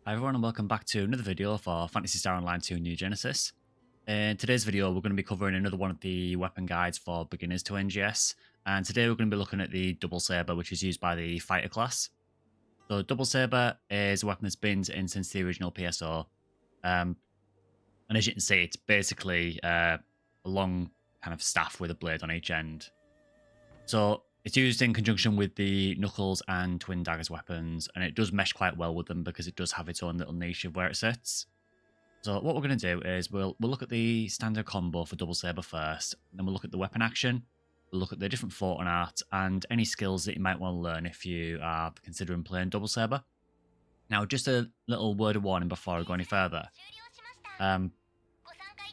Hi everyone and welcome back to another video for Phantasy Star Online 2 New Genesis. In today's video we're going to be covering another one of the weapon guides for beginners to NGS, and today we're going to be looking at the Double Saber, which is used by the fighter class. So Double Saber is a weapon that's been in since the original PSO, and as you can see it's basically a long kind of staff with a blade on each end. So it's used in conjunction with the Knuckles and Twin Daggers weapons, and it does mesh quite well with them because it does have its own little niche of where it sits. So what we're going to do is we'll look at the standard combo for Double Saber first, then we'll look at the weapon action, we'll look at the different fort and art, and any skills that you might want to learn if you are considering playing Double Saber. Now, just a little word of warning before I go any further.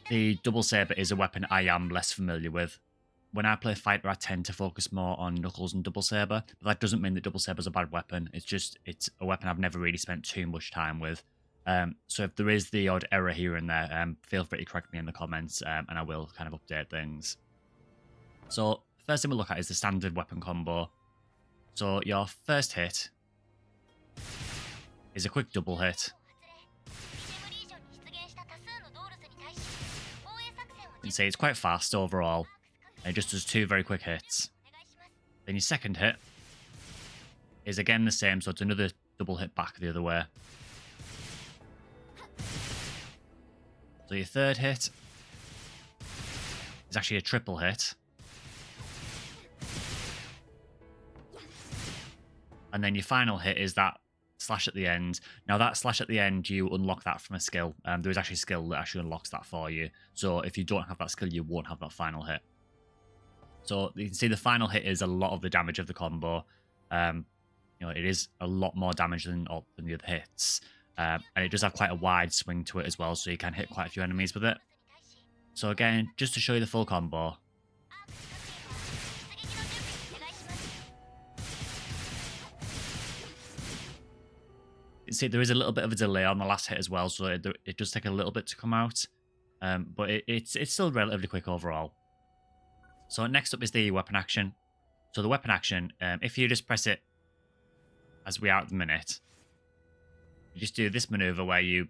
The Double Saber is a weapon I am less familiar with. When I play fighter, I tend to focus more on Knuckles and Double Saber, but that doesn't mean that Double Saber is a bad weapon. It's a weapon I've never really spent too much time with. So if there is the odd error here and there, feel free to correct me in the comments, and I will kind of update things. So first thing we'll look at is the standard weapon combo. So your first hit is a quick double hit. You can see it's quite fast overall. It just does two very quick hits. Then your second hit is again the same, so it's another double hit back the other way. So your third hit is actually a triple hit. And then your final hit is that slash at the end. Now that slash at the end, you unlock that from a skill. There is actually a skill that actually unlocks that for you. So if you don't have that skill, you won't have that final hit. So you can see the final hit is a lot of the damage of the combo. It is a lot more damage than the other hits. And it does have quite a wide swing to it as well, so you can hit quite a few enemies with it. So again, just to show you the full combo. You see there is a little bit of a delay on the last hit as well, so it does take a little bit to come out. But it's still relatively quick overall. So next up is the weapon action. So the weapon action, if you just press it as we are at the minute, you just do this maneuver where you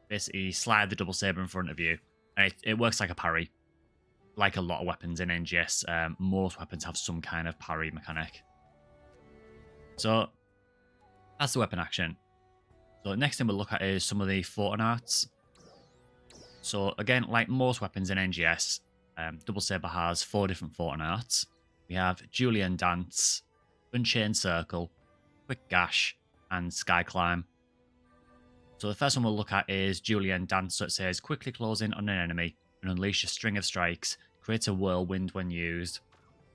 basically slide the Double Saber in front of you, and it works like a parry. Like a lot of weapons in NGS, most weapons have some kind of parry mechanic. So that's the weapon action. So the next thing we'll look at is some of the fort and arts. So again, like most weapons in NGS, Double Saber has 4 different fort and arts. We have Julian Dance, Unchained Circle, Quick Gash, and Sky Climb. So the first one we'll look at is Julian Dance. So it says, quickly close in on an enemy and unleash a string of strikes. Create a whirlwind when used.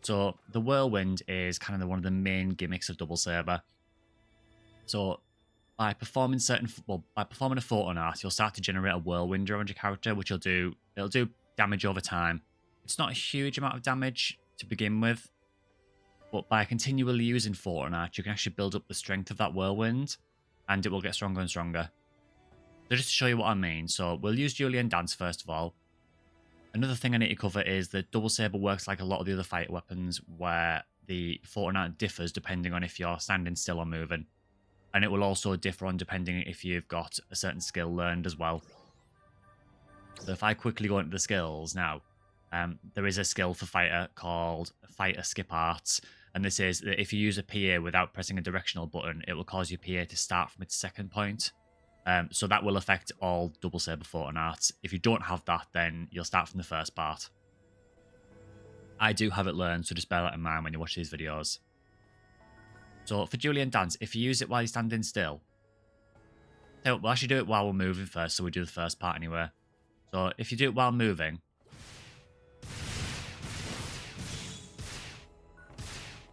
So the whirlwind is kind of one of the main gimmicks of Double Saber. So by performing a fort and art, you'll start to generate a whirlwind around your character, which it'll do damage over time. It's not a huge amount of damage to begin with, but by continually using fort and art, you can actually build up the strength of that whirlwind, and it will get stronger and stronger. So just to show you what I mean, so we'll use Julian Dance first of all. Another thing I need to cover is that Double Saber works like a lot of the other fighter weapons, where the fort and art differs depending on if you're standing still or moving. And it will also differ on depending if you've got a certain skill learned as well. So if I quickly go into the skills now, there is a skill for fighter called Fighter Skip Arts, and this is that if you use a PA without pressing a directional button, it will cause your PA to start from its second point. So that will affect all Double Saber fort and arts. If you don't have that, then you'll start from the first part. I do have it learned, so just bear that in mind when you watch these videos. So for Julian Dance, if you use it while you're standing still, we'll actually do it while we're moving first, so we do the first part anyway. So if you do it while moving,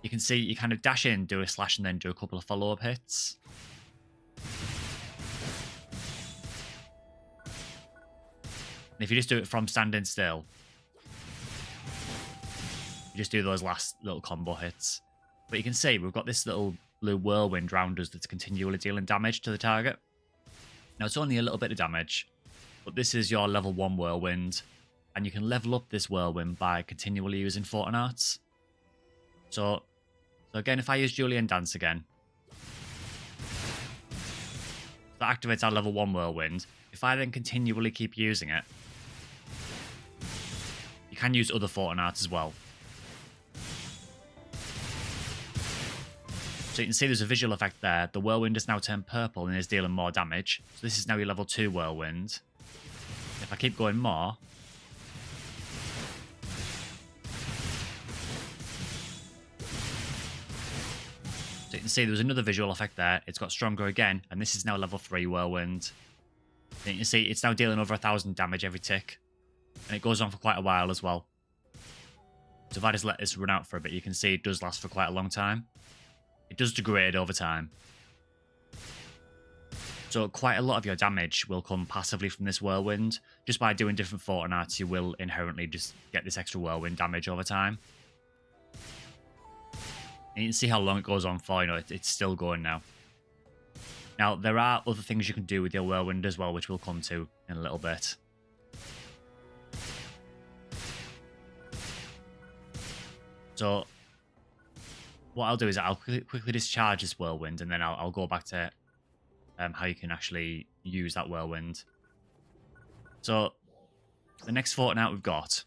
you can see you kind of dash in, do a slash, and then do a couple of follow-up hits. And if you just do it from standing still, you just do those last little combo hits. But you can see we've got this little blue whirlwind around us that's continually dealing damage to the target. Now it's only a little bit of damage, but this is your level 1 whirlwind, and you can level up this whirlwind by continually using fort and arts. So again, if I use Julian Dance again, that activates our level 1 Whirlwind. If I then continually keep using it, you can use other Fortnite as well. So you can see there's a visual effect there. The Whirlwind has now turned purple and is dealing more damage. So this is now your level 2 Whirlwind. If I keep going more, so you can see there's another visual effect there. It's got stronger again, and this is now level 3 Whirlwind. And you can see it's now dealing over 1,000 damage every tick. And it goes on for quite a while as well. So if I just let this run out for a bit, you can see it does last for quite a long time. It does degrade over time. So quite a lot of your damage will come passively from this Whirlwind. Just by doing different Fortnites, you will inherently just get this extra Whirlwind damage over time. And you can see how long it goes on for, you know, it's still going now. Now, there are other things you can do with your Whirlwind as well, which we'll come to in a little bit. So what I'll do is I'll quickly discharge this Whirlwind, and then I'll go back to how you can actually use that Whirlwind. So the next Fortnite we've got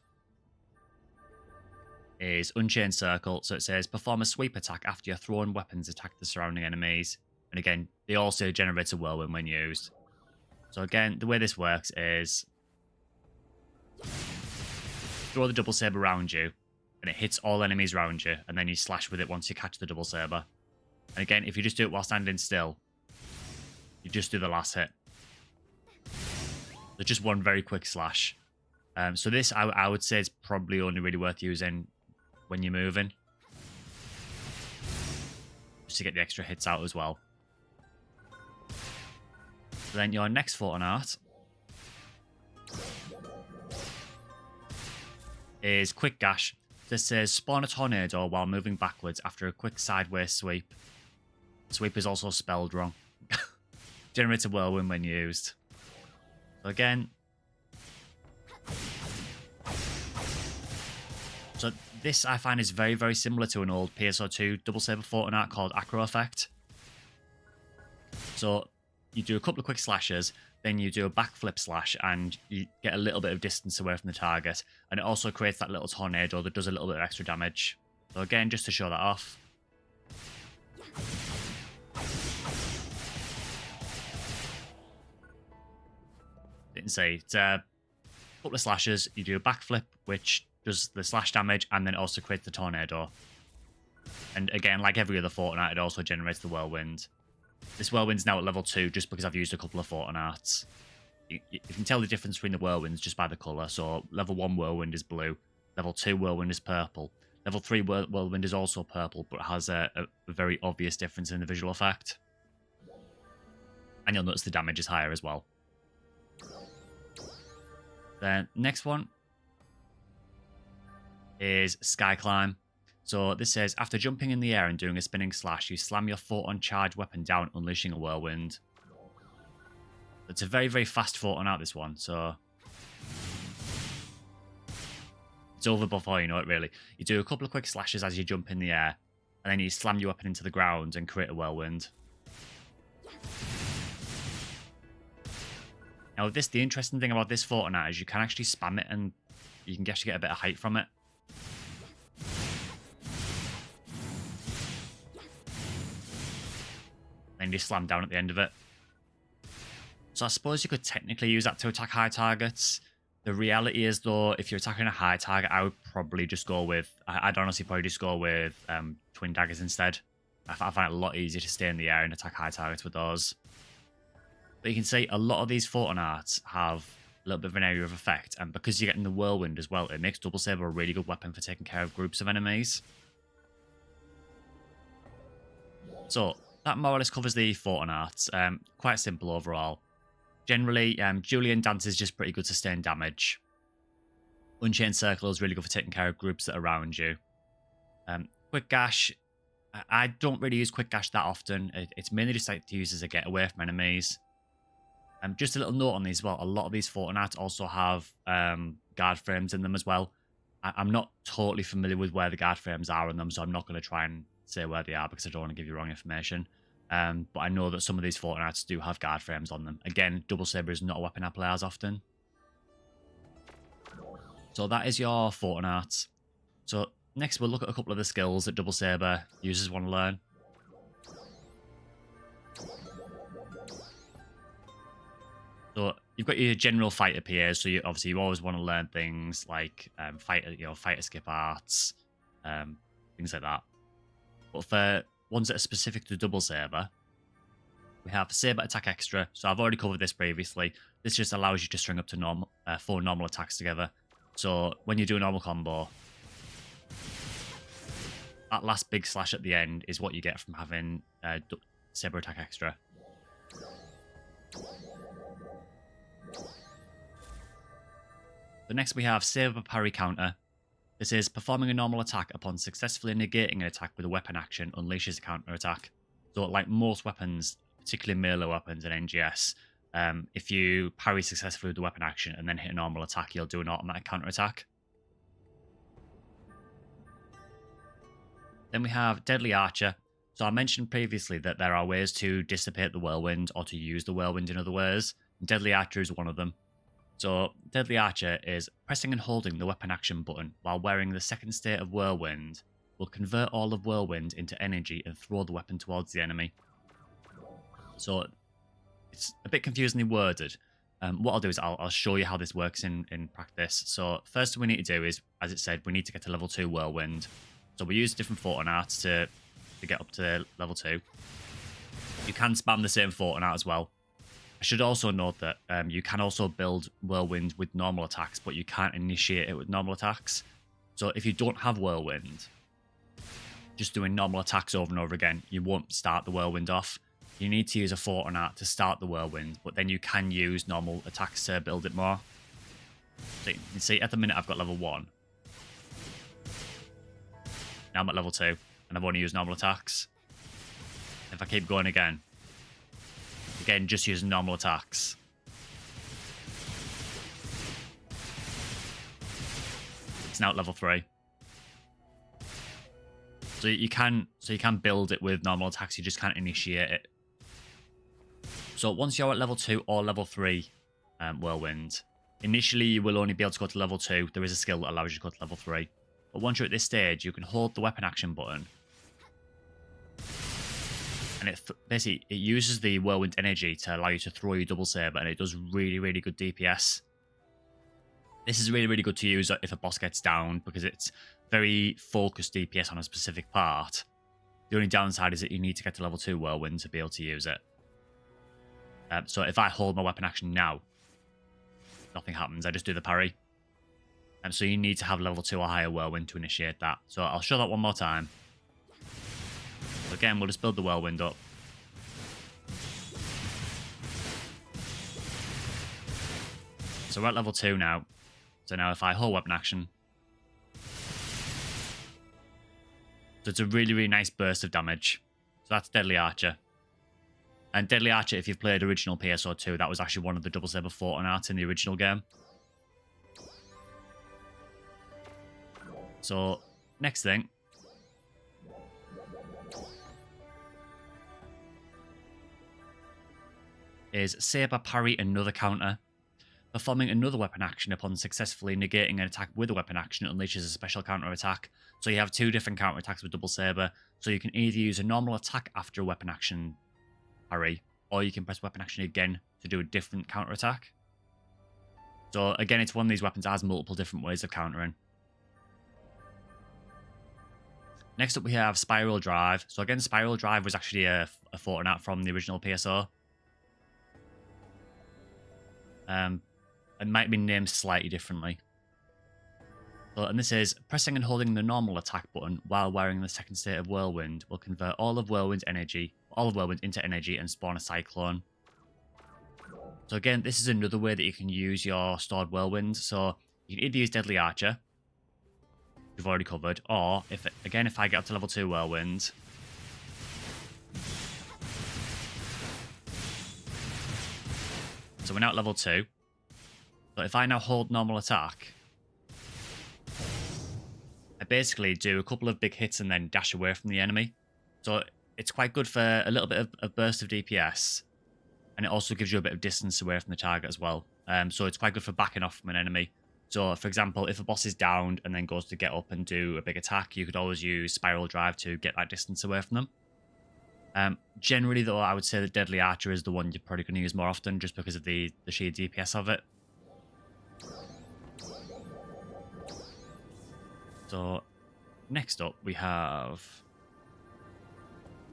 is Unchained Circle. So it says, perform a sweep attack after your thrown weapons attack the surrounding enemies. And again, they also generate a Whirlwind when used. So again, the way this works is throw the Double Saber around you, and it hits all enemies around you, and then you slash with it once you catch the Double Saber. And again, if you just do it while standing still, you just do the last hit. So just one very quick slash. So this, I would say, is probably only really worth using when you're moving, just to get the extra hits out as well. So then your next Fortnite is Quick Gash. This says, spawn a tornado while moving backwards after a quick sideways sweep. Sweep is also spelled wrong. Generates a Whirlwind when used. So again, so this I find is very, very similar to an old PSO2 Double Saber Fortnite called Acro Effect. So you do a couple of quick slashes, then you do a backflip slash, and you get a little bit of distance away from the target. And it also creates that little tornado that does a little bit of extra damage. So again, just to show that off. Didn't say, it's a couple of slashes, you do a backflip, which does the slash damage, and then it also creates the tornado. And again, like every other Fortnite, it also generates the Whirlwind. This Whirlwind's now at level 2 just because I've used a couple of Fortnites. You can tell the difference between the Whirlwinds just by the colour. So level 1 Whirlwind is blue, level 2 Whirlwind is purple, level 3 Whirlwind is also purple, but has a very obvious difference in the visual effect. And you'll notice the damage is higher as well. Then next one is Sky Climb. So this says, after jumping in the air and doing a spinning slash, you slam your photon charged weapon down, unleashing a Whirlwind. It's a very, very fast Fortnite, this one, so it's over before you know it, really. You do a couple of quick slashes as you jump in the air, and then you slam your weapon into the ground and create a Whirlwind. Now, the interesting thing about this Fortnite is you can actually spam it, and you can actually get a bit of height from it. Then you slam down at the end of it. So I suppose you could technically use that to attack high targets. The reality is, though, if you're attacking a high target, I would probably just go with... I'd honestly probably just go with Twin Daggers instead. I find it a lot easier to stay in the air and attack high targets with those. But you can see a lot of these Fortnites have a little bit of an area of effect. And because you're getting the Whirlwind as well, it makes Double Saber a really good weapon for taking care of groups of enemies. So that more or less covers the Fortnites. Quite simple overall. Generally, Julian Dance is just pretty good to sustain damage. Unchained Circle is really good for taking care of groups that are around you. Quick Gash, I don't really use Quick Gash that often. It's mainly just like to use as a getaway from enemies. Just a little note on these as well. A lot of these Fortnites also have guard frames in them as well. I'm not totally familiar with where the guard frames are in them, so I'm not going to try and say where they are because I don't want to give you wrong information. But I know that some of these Fortnites do have guard frames on them. Again, Double Saber is not a weapon I play as often. So that is your Fortnite. So next we'll look at a couple of the skills that Double Saber users want to learn. So you've got your general fighter PAs, so obviously you always want to learn things like fighter skip arts, things like that. But for ones that are specific to Double Saber, we have Saber Attack Extra. So I've already covered this previously. This just allows you to string up to 4 normal attacks together. So when you do a normal combo, that last big slash at the end is what you get from having Saber Attack Extra. So next we have Saber Parry Counter. This is performing a normal attack upon successfully negating an attack with a weapon action unleashes a counter attack. So like most weapons, particularly melee weapons and NGS, if you parry successfully with the weapon action and then hit a normal attack, you'll do an automatic counter attack. Then we have Deadly Archer. So I mentioned previously that there are ways to dissipate the whirlwind or to use the whirlwind in other ways. Deadly Archer is one of them. So Deadly Archer is pressing and holding the weapon action button while wearing the second state of Whirlwind will convert all of Whirlwind into energy and throw the weapon towards the enemy. So it's a bit confusingly worded. What I'll do is I'll show you how this works in practice. So first thing we need to do is, as it said, we need to get to level 2 Whirlwind. So we use different Fortnites to get up to level 2. You can spam the same Fortnite as well. I should also note that you can also build Whirlwind with normal attacks, but you can't initiate it with normal attacks. So if you don't have Whirlwind, just doing normal attacks over and over again, you won't start the Whirlwind off. You need to use a Fortnite to start the Whirlwind, but then you can use normal attacks to build it more. So you can see at the minute I've got level 1. Now I'm at level 2, and I've only used normal attacks. If I keep going again, just using normal attacks. It's now at level 3. So you can build it with normal attacks, you just can't initiate it. So once you're at level 2 or level 3 Whirlwind, initially you will only be able to go to level 2. There is a skill that allows you to go to level 3. But once you're at this stage, you can hold the weapon action button. And basically, it uses the Whirlwind energy to allow you to throw your Double Saber, and it does really, really good DPS. This is really, really good to use if a boss gets down, because it's very focused DPS on a specific part. The only downside is that you need to get to level 2 Whirlwind to be able to use it. So if I hold my weapon action now, nothing happens. I just do the parry. So you need to have level 2 or higher Whirlwind to initiate that. So I'll show that one more time. So again, we'll just build the Whirlwind up. So we're at level 2 now. So now if I hold weapon action. So it's a really, really nice burst of damage. So that's Deadly Archer. And Deadly Archer, if you've played original PSO2, that was actually one of the Double Saber Fortnites in the original game. So, next thing. Is Saber Parry Another Counter. Performing another weapon action upon successfully negating an attack with a weapon action unleashes a special counter attack. So you have 2 different counter attacks with Double Saber. So you can either use a normal attack after a weapon action parry, or you can press weapon action again to do a different counter attack. So again, it's one of these weapons that has multiple different ways of countering. Next up we have Spiral Drive. So again, Spiral Drive was actually a Fortnite from the original PSO. It might be named slightly differently. So, and this is pressing and holding the normal attack button while wearing the second state of Whirlwind will convert all of Whirlwind into energy and spawn a Cyclone. So again, this is another way that you can use your stored Whirlwind. So you can either use Deadly Archer, we've already covered, or if I get up to level 2 Whirlwind, so we're now at level 2. So if I now hold normal attack, I basically do a couple of big hits and then dash away from the enemy. So it's quite good for a little bit of a burst of DPS, and it also gives you a bit of distance away from the target as well. So it's quite good for backing off from an enemy. So, for example, if a boss is downed and then goes to get up and do a big attack, you could always use Spiral Drive to get that distance away from them. Generally, though, I would say the Deadly Archer is the one you're probably going to use more often just because of the sheer DPS of it. So, next up, we have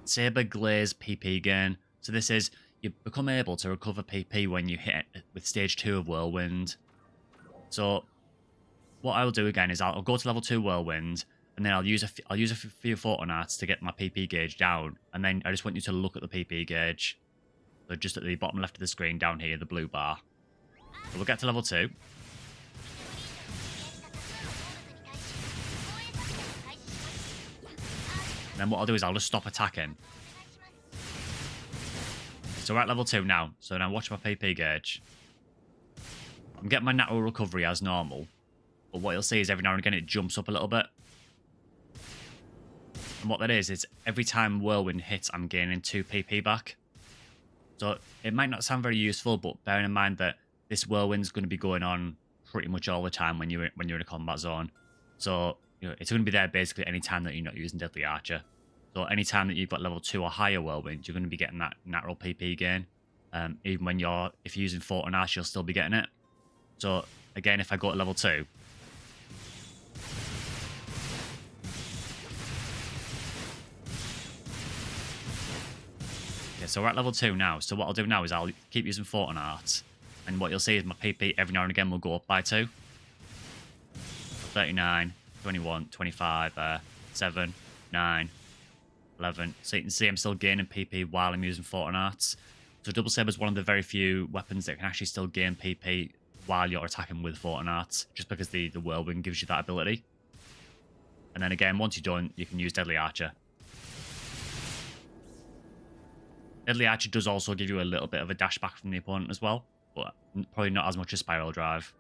Saber Glaze PP gain. So this is, you become able to recover PP when you hit with stage 2 of Whirlwind. So what I'll do again is I'll go to level 2 Whirlwind, and then I'll use a few Photon Arts to get my PP gauge down, and then I just want you to look at the PP gauge. So just at the bottom left of the screen down here, the blue bar. So we'll get to level 2. Then what I'll do is I'll just stop attacking. So we're at level 2 now. So now watch my PP gauge. I'm getting my natural recovery as normal. But what you'll see is every now and again it jumps up a little bit. And what that is every time Whirlwind hits, I'm gaining 2 PP back. So it might not sound very useful, but bearing in mind that this Whirlwind's going to be going on pretty much all the time when you're in a combat zone. So it's going to be there basically any time that you're not using Deadly Archer. So any time that you've got level 2 or higher Whirlwind, you're going to be getting that natural PP gain. Even when if you're using Photon Archer, you'll still be getting it. So again, if I go to level 2, okay, so we're at level 2 now. So what I'll do now is I'll keep using Photon Arts, and what you'll see is my PP every now and again will go up by 2. 39, 21, 25, 7, 9, 11. So you can see I'm still gaining PP while I'm using Photon Arts. So Double Saber is one of the very few weapons that can actually still gain PP while you're attacking with Photon Arts, just because the Whirlwind gives you that ability. And then again, once you're done, you can use Deadly Archer. Deadly Archer does also give you a little bit of a dash back from the opponent as well, but probably not as much as Spiral Drive.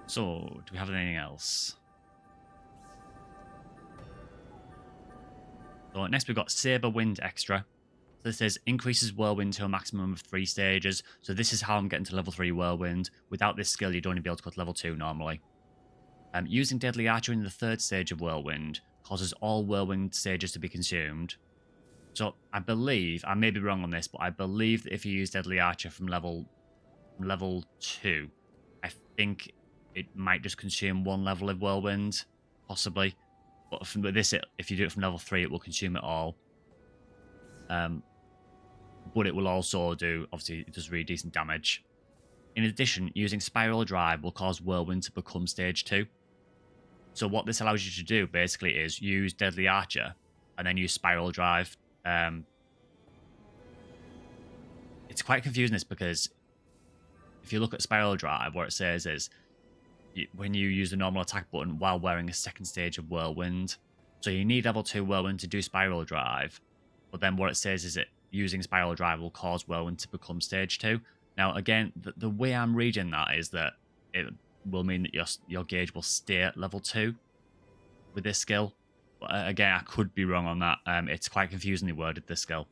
So, do we have anything else? So next we've got Saber Wind Extra. So this says increases Whirlwind to a maximum of 3 stages. So this is how I'm getting to level 3 Whirlwind. Without this skill, you'd only be able to go to level 2 normally. Using Deadly Archer in the 3rd stage of Whirlwind causes all Whirlwind stages to be consumed. So I believe, I may be wrong on this, but I believe that if you use Deadly Archer from level 2, I think it might just consume 1 level of Whirlwind, possibly. But from this, if you do it from level 3, it will consume it all. But it will also do, obviously, it does really decent damage. In addition, using Spiral Drive will cause Whirlwind to become stage 2. So what this allows you to do, basically, is use Deadly Archer and then use Spiral Drive. It's quite confusing, this, because if you look at Spiral Drive, what it says is when you use the normal attack button while wearing a 2nd stage of Whirlwind. So you need level 2 Whirlwind to do Spiral Drive, but then what it says is that using Spiral Drive will cause Whirlwind to become stage 2. Now, again, the way I'm reading that is that it will mean that your gauge will stay at level 2 with this skill. But again, I could be wrong on that. It's quite confusingly worded, this skill.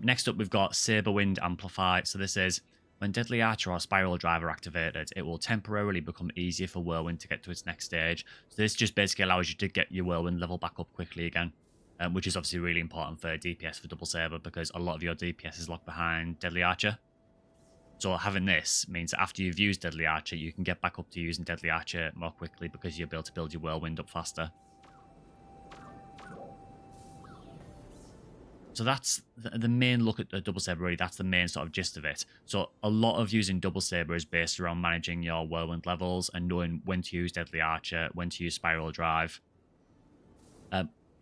Next up, we've got Saber Wind Amplify. So this is, when Deadly Archer or Spiral Drive are activated, it will temporarily become easier for Whirlwind to get to its next stage. So this just basically allows you to get your Whirlwind level back up quickly again, which is obviously really important for DPS for Double Saber, because a lot of your DPS is locked behind Deadly Archer. So having this means that after you've used Deadly Archer, you can get back up to using Deadly Archer more quickly because you'll be able to build your Whirlwind up faster. So that's the main look at the Double Saber, really. That's the main sort of gist of it. So a lot of using Double Saber is based around managing your Whirlwind levels and knowing when to use Deadly Archer, when to use Spiral Drive.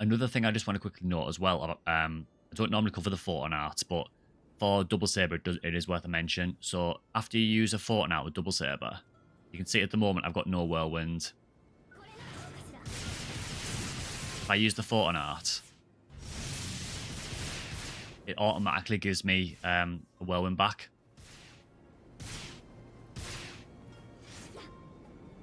Another thing I just want to quickly note as well, I don't normally cover the Photon Arts, but for Double Saber, it is worth a mention. So after you use a Photon Art with Double Saber, you can see at the moment I've got no Whirlwind. If I use the Photon Art, it automatically gives me a Whirlwind back,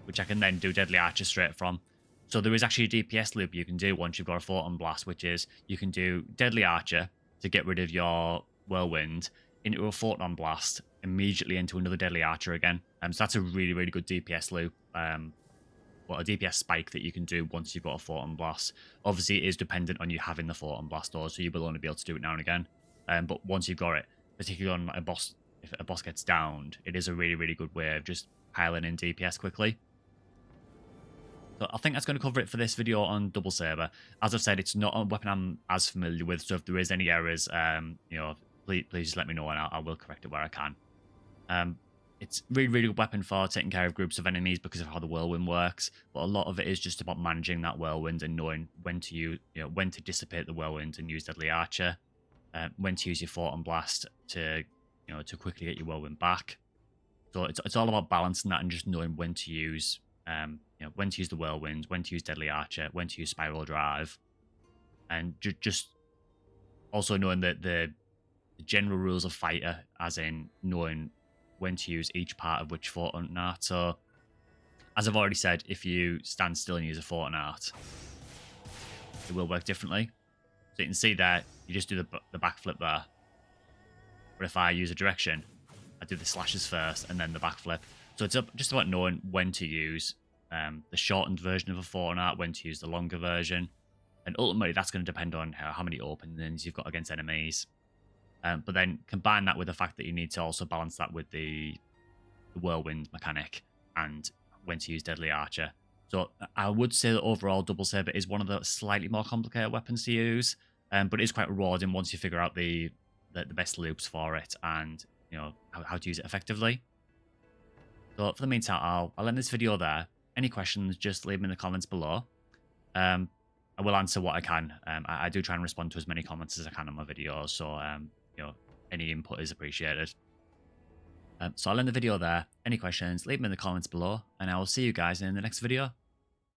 which I can then do Deadly Archer straight from. So there is actually a DPS loop you can do once you've got a Photon Blast, which is you can do Deadly Archer to get rid of your Whirlwind into a Photon Blast, immediately into another Deadly Archer again. So that's a really, really good DPS loop. Well, a DPS spike that you can do once you've got a Photon Blast. Obviously, it is dependent on you having the Photon Blast, or so you will only be able to do it now and again. But once you've got it, particularly on a boss, if a boss gets downed, it is a really, really good way of just piling in DPS quickly. So I think that's going to cover it for this video on Double Saber. As I've said, it's not a weapon I'm as familiar with, so if there is any errors, please just let me know, and I will correct it where I can. It's a really, really good weapon for taking care of groups of enemies because of how the Whirlwind works, but a lot of it is just about managing that Whirlwind and knowing when to use, when to dissipate the Whirlwind and use Deadly Archer, when to use your Photon Blast to, to quickly get your Whirlwind back. So it's all about balancing that and just knowing when to use, when to use the Whirlwind, when to use Deadly Archer, when to use Spiral Drive, and just also knowing that the general rules of fighter, as in knowing when to use each part of which Photon Art. So, as I've already said, if you stand still and use a Photon Art, it will work differently. So you can see there, you just do the backflip there. But if I use a direction, I do the slashes first and then the backflip. So it's just about knowing when to use the shortened version of a Photon Art, when to use the longer version. And ultimately, that's going to depend on how many openings you've got against enemies. But then combine that with the fact that you need to also balance that with the Whirlwind mechanic and when to use Deadly Archer. So I would say that overall Double Saber is one of the slightly more complicated weapons to use, but it is quite rewarding once you figure out the best loops for it and how to use it effectively. So for the meantime, I'll end this video there. Any questions, just leave them in the comments below. I will answer what I can. I do try and respond to as many comments as I can on my videos, so any input is appreciated. So I'll end the video there. Any questions, leave them in the comments below, and I will see you guys in the next video.